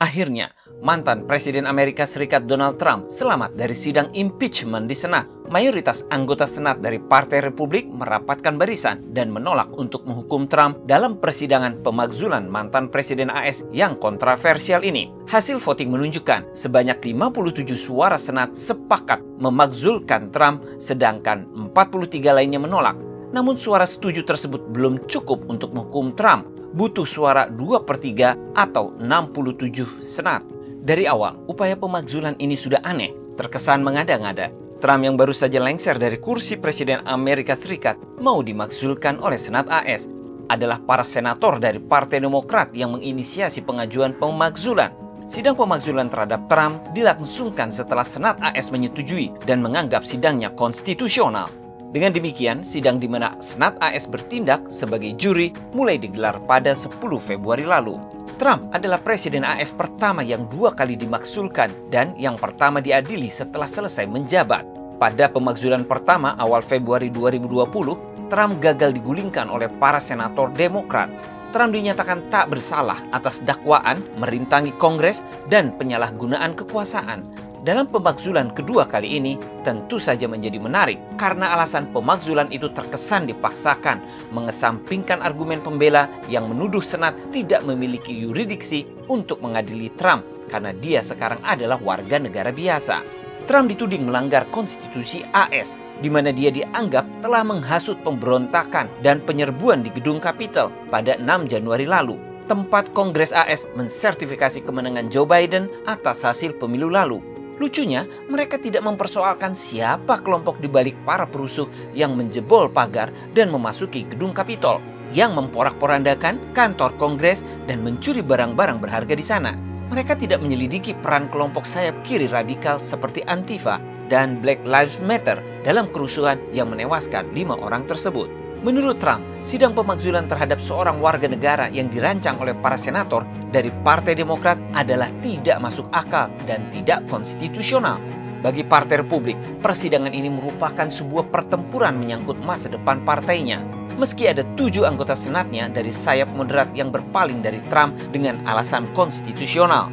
Akhirnya, mantan Presiden Amerika Serikat Donald Trump selamat dari sidang impeachment di Senat. Mayoritas anggota Senat dari Partai Republik merapatkan barisan dan menolak untuk menghukum Trump dalam persidangan pemakzulan mantan Presiden AS yang kontroversial ini. Hasil voting menunjukkan sebanyak 57 suara Senat sepakat memakzulkan Trump, sedangkan 43 lainnya menolak. Namun suara setuju tersebut belum cukup untuk menghukum Trump. Butuh suara 2/3 atau 67 Senat. Dari awal, upaya pemakzulan ini sudah aneh, terkesan mengada-ngada. Trump yang baru saja lengser dari kursi Presiden Amerika Serikat mau dimakzulkan oleh Senat AS. Adalah para senator dari Partai Demokrat yang menginisiasi pengajuan pemakzulan. Sidang pemakzulan terhadap Trump dilangsungkan setelah Senat AS menyetujui dan menganggap sidangnya konstitusional. Dengan demikian, sidang di mana Senat AS bertindak sebagai juri mulai digelar pada 10 Februari lalu. Trump adalah Presiden AS pertama yang 2 kali dimakzulkan dan yang pertama diadili setelah selesai menjabat. Pada pemakzulan pertama awal Februari 2020, Trump gagal digulingkan oleh para senator Demokrat. Trump dinyatakan tak bersalah atas dakwaan merintangi Kongres dan penyalahgunaan kekuasaan. Dalam pemakzulan kedua kali ini tentu saja menjadi menarik karena alasan pemakzulan itu terkesan dipaksakan, mengesampingkan argumen pembela yang menuduh Senat tidak memiliki yurisdiksi untuk mengadili Trump karena dia sekarang adalah warga negara biasa. Trump dituding melanggar konstitusi AS, di mana dia dianggap telah menghasut pemberontakan dan penyerbuan di gedung Capitol pada 6 Januari lalu, tempat Kongres AS mensertifikasi kemenangan Joe Biden atas hasil pemilu lalu. Lucunya, mereka tidak mempersoalkan siapa kelompok di balik para perusuh yang menjebol pagar dan memasuki gedung Capitol, yang memporak-porandakan kantor Kongres dan mencuri barang-barang berharga di sana. Mereka tidak menyelidiki peran kelompok sayap kiri radikal seperti Antifa dan Black Lives Matter dalam kerusuhan yang menewaskan 5 orang tersebut. Menurut Trump, sidang pemakzulan terhadap seorang warga negara yang dirancang oleh para senator dari Partai Demokrat adalah tidak masuk akal dan tidak konstitusional. Bagi Partai Republik, persidangan ini merupakan sebuah pertempuran menyangkut masa depan partainya. Meski ada 7 anggota senatnya dari sayap moderat yang berpaling dari Trump dengan alasan konstitusional.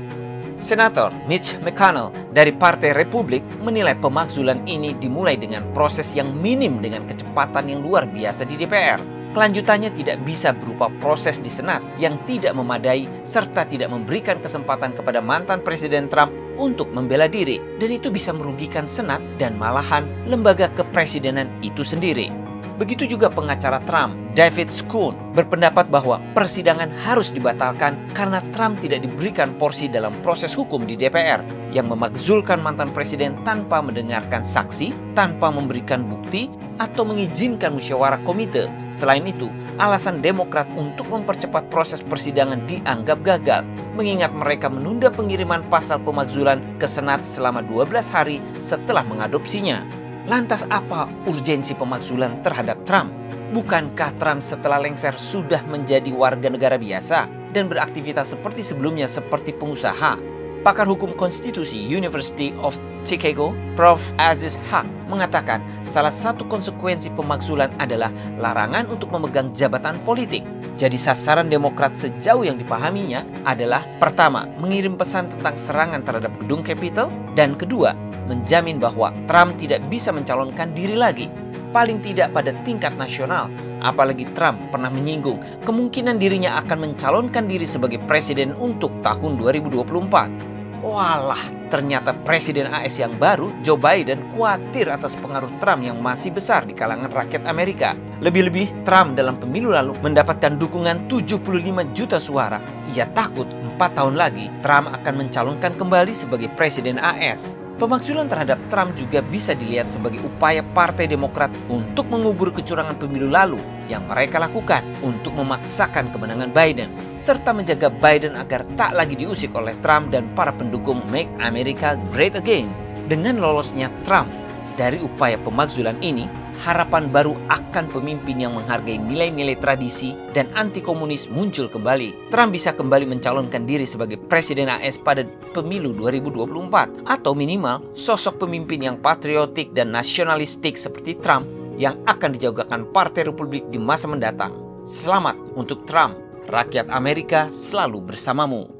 Senator Mitch McConnell dari Partai Republik menilai pemakzulan ini dimulai dengan proses yang minim dengan kecepatan yang luar biasa di DPR. Kelanjutannya tidak bisa berupa proses di Senat yang tidak memadai serta tidak memberikan kesempatan kepada mantan Presiden Trump untuk membela diri, dan itu bisa merugikan Senat dan malahan lembaga kepresidenan itu sendiri. Begitu juga pengacara Trump, David Schoon, berpendapat bahwa persidangan harus dibatalkan karena Trump tidak diberikan porsi dalam proses hukum di DPR yang memakzulkan mantan presiden tanpa mendengarkan saksi, tanpa memberikan bukti, atau mengizinkan musyawarah komite. Selain itu, alasan Demokrat untuk mempercepat proses persidangan dianggap gagal, mengingat mereka menunda pengiriman pasal pemakzulan ke Senat selama 12 hari setelah mengadopsinya. Lantas apa urgensi pemakzulan terhadap Trump? Bukankah Trump setelah lengser sudah menjadi warga negara biasa dan beraktivitas seperti sebelumnya seperti pengusaha? Pakar hukum konstitusi University of Chicago, Prof. Aziz Haq, mengatakan salah satu konsekuensi pemakzulan adalah larangan untuk memegang jabatan politik. Jadi sasaran Demokrat sejauh yang dipahaminya adalah pertama, mengirim pesan tentang serangan terhadap gedung Capitol, dan kedua, menjamin bahwa Trump tidak bisa mencalonkan diri lagi, paling tidak pada tingkat nasional. Apalagi Trump pernah menyinggung kemungkinan dirinya akan mencalonkan diri sebagai presiden untuk tahun 2024. Walah, ternyata Presiden AS yang baru, Joe Biden, khawatir atas pengaruh Trump yang masih besar di kalangan rakyat Amerika. Lebih-lebih, Trump dalam pemilu lalu mendapatkan dukungan 75 juta suara. Ia takut 4 tahun lagi Trump akan mencalonkan kembali sebagai Presiden AS. Pemakzulan terhadap Trump juga bisa dilihat sebagai upaya Partai Demokrat untuk mengubur kecurangan pemilu lalu yang mereka lakukan untuk memaksakan kemenangan Biden, serta menjaga Biden agar tak lagi diusik oleh Trump dan para pendukung Make America Great Again. Dengan lolosnya Trump dari upaya pemakzulan ini, harapan baru akan pemimpin yang menghargai nilai-nilai tradisi dan anti-komunis muncul kembali. Trump bisa kembali mencalonkan diri sebagai Presiden AS pada pemilu 2024, atau minimal sosok pemimpin yang patriotik dan nasionalistik seperti Trump yang akan dijagokan Partai Republik di masa mendatang. Selamat untuk Trump, rakyat Amerika selalu bersamamu.